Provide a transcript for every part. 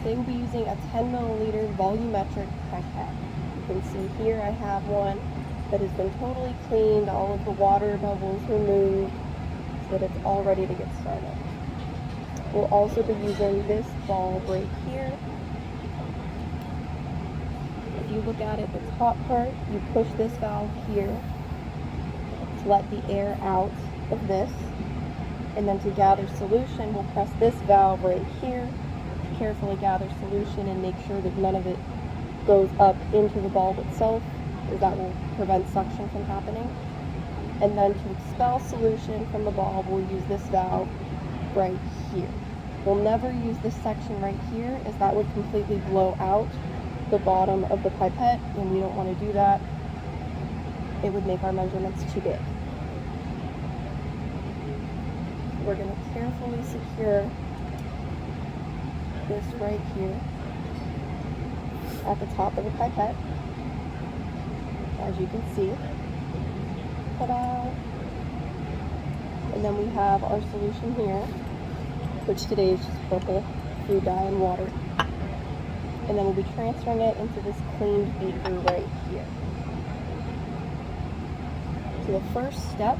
They will be using a 10 milliliter volumetric pipette. You can see here I have one that has been totally cleaned, all of the water bubbles removed, so that it's all ready to get started. We'll also be using this bulb right here. If you look at it, the top part, you push this valve here to let the air out of this. And then to gather solution, we'll press this valve right here to carefully gather solution and make sure that none of it goes up into the bulb itself, because that will prevent suction from happening. And then to expel solution from the bulb, we'll use this valve right here. We'll never use this section right here, as that would completely blow out the bottom of the pipette, and we don't want to do that. It would make our measurements too big. We're going to carefully secure this right here at the top of the pipette, as you can see. Ta-da! And then we have our solution here, which today is just purple food dye and water. And then we'll be transferring it into this cleaned beaker right here. So the first step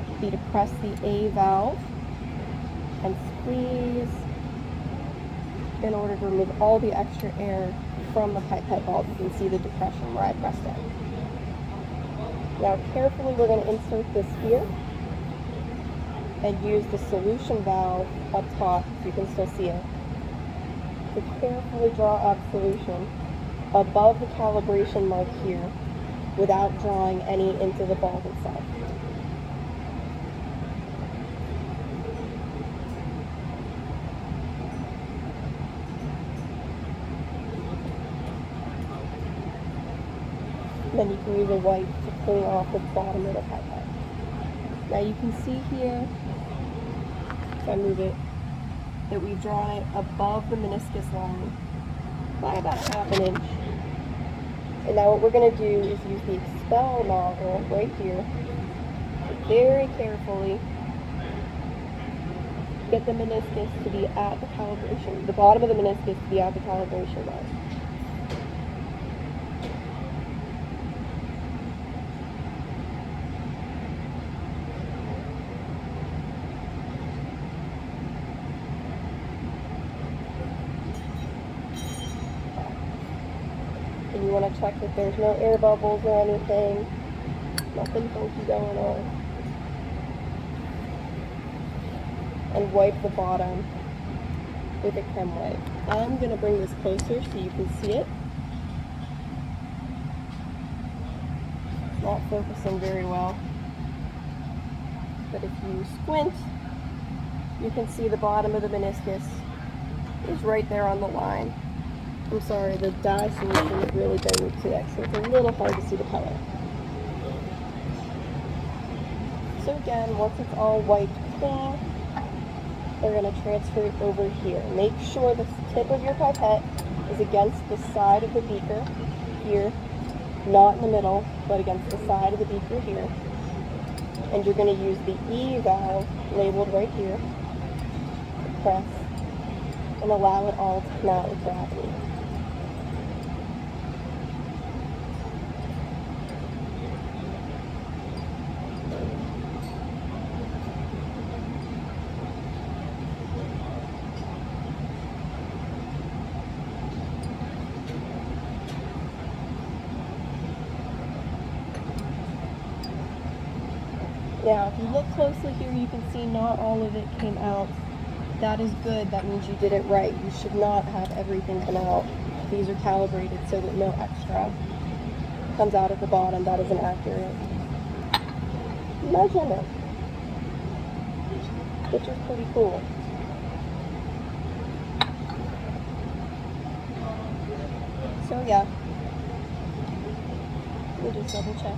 would be to press the A valve and squeeze in order to remove all the extra air from the pipette bulb. You can see the depression where I pressed it. Now carefully we're going to insert this here and use the solution valve up top, so you can still see it, to carefully draw up solution above the calibration mark here without drawing any into the bulb itself. Then you can use a wipe to clean off the bottom of the pipette. Now you can see here, if I move it, that we've drawn it above the meniscus line by about ½ an inch. And now what we're going to do is use the expel nozzle right here to very carefully get the meniscus to be at the calibration, the bottom of the meniscus to be at the calibration line. And you want to check that there's no air bubbles or anything, nothing funky going on. And wipe the bottom with a chem wipe. I'm going to bring this closer so you can see it. It's not focusing very well, but if you squint, you can see the bottom of the meniscus is right there on the line. I'm sorry, the dye solution is really dilute today, so it's a little hard to see the color. So again, once it's all wiped clean, we're going to transfer it over here. Make sure the tip of your pipette is against the side of the beaker here, not in the middle, but against the side of the beaker here. And you're going to use the E valve labeled right here to press and allow it all to come out with gravity. Now, if you look closely here, you can see not all of it came out. That is good. That means you did it right. You should not have everything come out. These are calibrated so that no extra comes out at the bottom. That is an accurate measurement, which is pretty cool. So yeah, we'll just double check.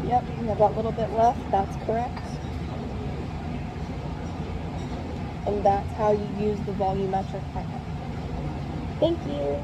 Yep, we have that little bit left, that's correct. And that's how you use the volumetric pipette. Thank you.